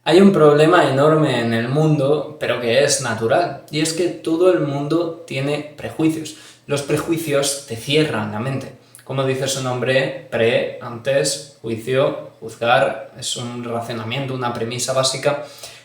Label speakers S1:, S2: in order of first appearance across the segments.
S1: Hay un problema enorme en el mundo, pero que es natural, y es que todo el mundo tiene prejuicios. Los prejuicios te cierran la mente. Como dice su nombre, antes, juicio, juzgar, es un razonamiento, una premisa básica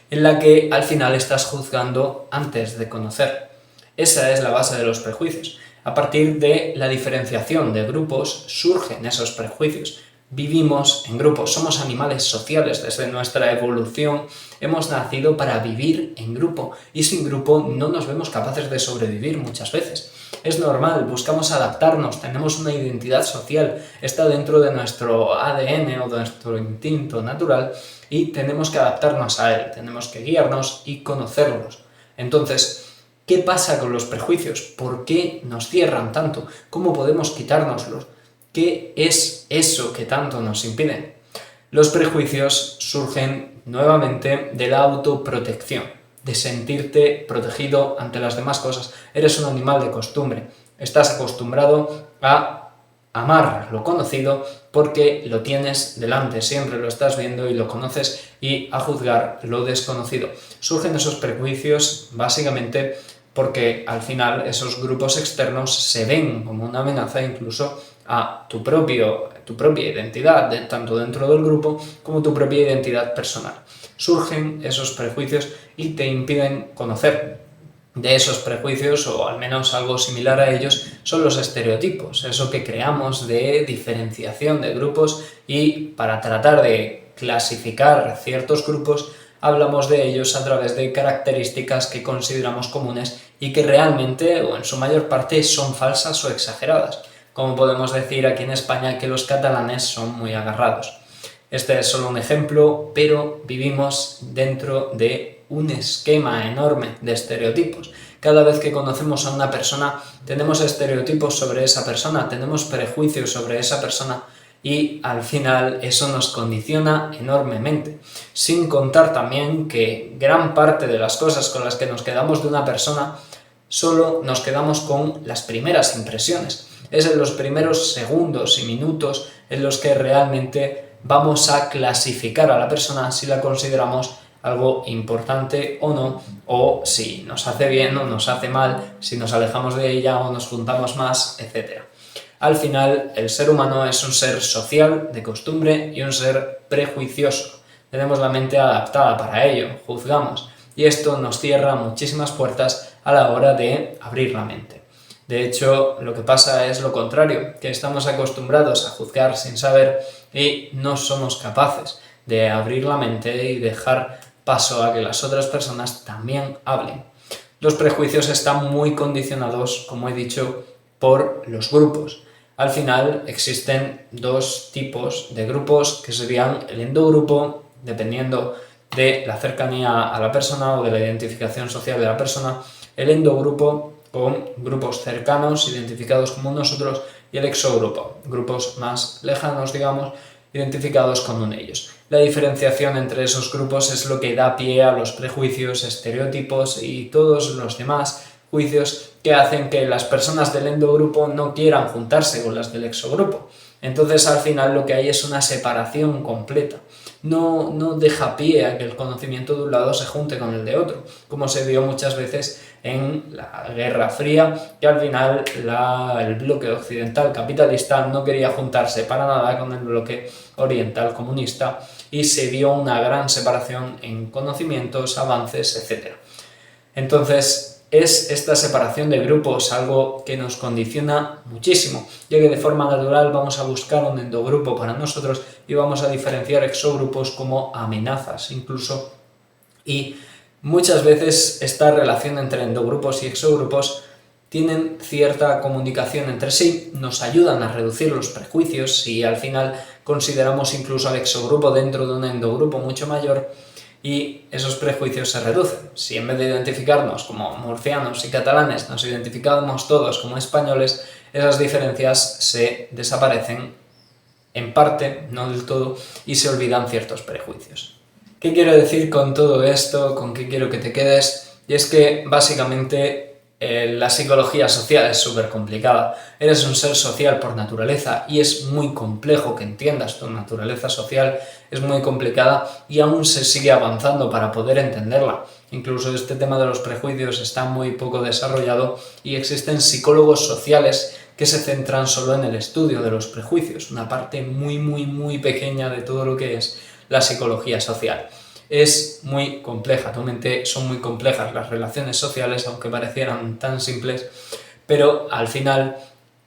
S1: en la que al final estás juzgando antes de conocer. Esa es la base de los prejuicios. A partir de la diferenciación de grupos surgen esos prejuicios. Vivimos en grupos, somos animales sociales desde nuestra evolución, hemos nacido para vivir en grupo y sin grupo no nos vemos capaces de sobrevivir muchas veces. Es normal, buscamos adaptarnos, tenemos una identidad social, está dentro de nuestro ADN o de nuestro instinto natural y tenemos que adaptarnos a él, tenemos que guiarnos y conocerlos. Entonces, ¿qué pasa con los prejuicios? ¿Por qué nos cierran tanto? ¿Cómo podemos quitárnoslos? ¿Qué es eso que tanto nos impide? Los prejuicios surgen nuevamente de la autoprotección, de sentirte protegido ante las demás cosas. Eres un animal de costumbre, estás acostumbrado a amar lo conocido porque lo tienes delante, siempre lo estás viendo y lo conoces, y a juzgar lo desconocido. Surgen esos prejuicios básicamente porque al final esos grupos externos se ven como una amenaza incluso a tu propia identidad, tanto dentro del grupo como tu propia identidad personal. Surgen esos prejuicios y te impiden conocer. De esos prejuicios, o al menos algo similar a ellos, son los estereotipos, eso que creamos de diferenciación de grupos, y para tratar de clasificar ciertos grupos hablamos de ellos a través de características que consideramos comunes y que realmente, o en su mayor parte, son falsas o exageradas. Como podemos decir aquí en España que los catalanes son muy agarrados. Este es solo un ejemplo, pero vivimos dentro de un esquema enorme de estereotipos. Cada vez que conocemos a una persona, tenemos estereotipos sobre esa persona, tenemos prejuicios sobre esa persona, y al final eso nos condiciona enormemente. Sin contar también que gran parte de las cosas con las que nos quedamos de una persona, solo nos quedamos con las primeras impresiones. Es en los primeros segundos y minutos en los que realmente vamos a clasificar a la persona si la consideramos algo importante o no, o si nos hace bien o nos hace mal, si nos alejamos de ella o nos juntamos más, etc. Al final, el ser humano es un ser social, de costumbre, y un ser prejuicioso. Tenemos la mente adaptada para ello, juzgamos, y esto nos cierra muchísimas puertas a la hora de abrir la mente. De hecho, lo que pasa es lo contrario, que estamos acostumbrados a juzgar sin saber y no somos capaces de abrir la mente y dejar paso a que las otras personas también hablen. Los prejuicios están muy condicionados, como he dicho, por los grupos. Al final existen dos tipos de grupos que serían el endogrupo, dependiendo de la cercanía a la persona o de la identificación social de la persona, el endogrupo con grupos cercanos identificados como nosotros, y el exogrupo, grupos más lejanos, digamos, identificados como ellos. La diferenciación entre esos grupos es lo que da pie a los prejuicios, estereotipos y todos los demás juicios que hacen que las personas del endogrupo no quieran juntarse con las del exogrupo. Entonces al final lo que hay es una separación completa. No deja pie a que el conocimiento de un lado se junte con el de otro, como se vio muchas veces en la Guerra Fría, que al final el bloque occidental capitalista no quería juntarse para nada con el bloque oriental comunista, y se vio una gran separación en conocimientos, avances, etc. Entonces, es esta separación de grupos algo que nos condiciona muchísimo, ya que de forma natural vamos a buscar un endogrupo para nosotros y vamos a diferenciar exogrupos como amenazas incluso, y muchas veces esta relación entre endogrupos y exogrupos tienen cierta comunicación entre sí, nos ayudan a reducir los prejuicios y al final consideramos incluso al exogrupo dentro de un endogrupo mucho mayor, y esos prejuicios se reducen. Si en vez de identificarnos como murcianos y catalanes nos identificamos todos como españoles, esas diferencias se desaparecen en parte, no del todo, y se olvidan ciertos prejuicios. ¿Qué quiero decir con todo esto? ¿Con qué quiero que te quedes? Y es que básicamente la psicología social es súper complicada. Eres un ser social por naturaleza y es muy complejo que entiendas tu naturaleza social, es muy complicada y aún se sigue avanzando para poder entenderla. Incluso este tema de los prejuicios está muy poco desarrollado y existen psicólogos sociales que se centran solo en el estudio de los prejuicios, una parte muy pequeña de todo lo que es la psicología social. Es muy compleja, tu mente son muy complejas las relaciones sociales, aunque parecieran tan simples, pero al final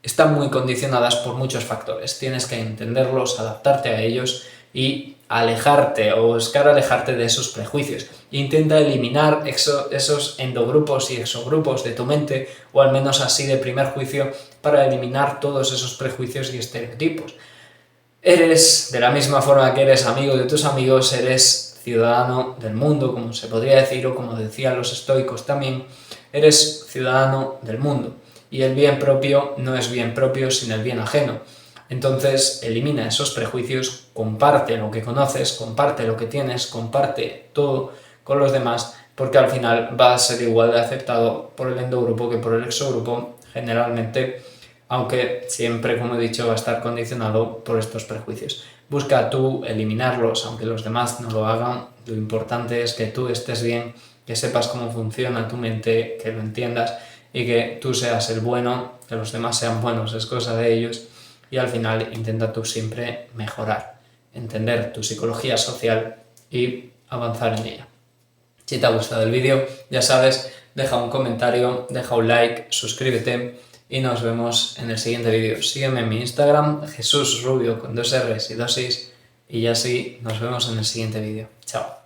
S1: están muy condicionadas por muchos factores. Tienes que entenderlos, adaptarte a ellos y alejarte o buscar alejarte de esos prejuicios. Intenta eliminar esos endogrupos y exogrupos de tu mente, o al menos así de primer juicio, para eliminar todos esos prejuicios y estereotipos. Eres, de la misma forma que eres amigo de tus amigos, eres ciudadano del mundo, como se podría decir, o como decían los estoicos también, eres ciudadano del mundo. Y el bien propio no es bien propio sin el bien ajeno. Entonces, elimina esos prejuicios, comparte lo que conoces, comparte lo que tienes, comparte todo con los demás, porque al final va a ser igual de aceptado por el endogrupo que por el exogrupo, generalmente, aunque siempre, como he dicho, va a estar condicionado por estos prejuicios. Busca tú eliminarlos, aunque los demás no lo hagan. Lo importante es que tú estés bien, que sepas cómo funciona tu mente, que lo entiendas y que tú seas el bueno, que los demás sean buenos, es cosa de ellos. Y al final intenta tú siempre mejorar, entender tu psicología social y avanzar en ella. Si te ha gustado el vídeo, ya sabes, deja un comentario, deja un like, suscríbete y nos vemos en el siguiente vídeo. Sígueme en mi Instagram, Jesús Rubio con 2 R's y 2 I's, y ya sí, nos vemos en el siguiente vídeo. Chao.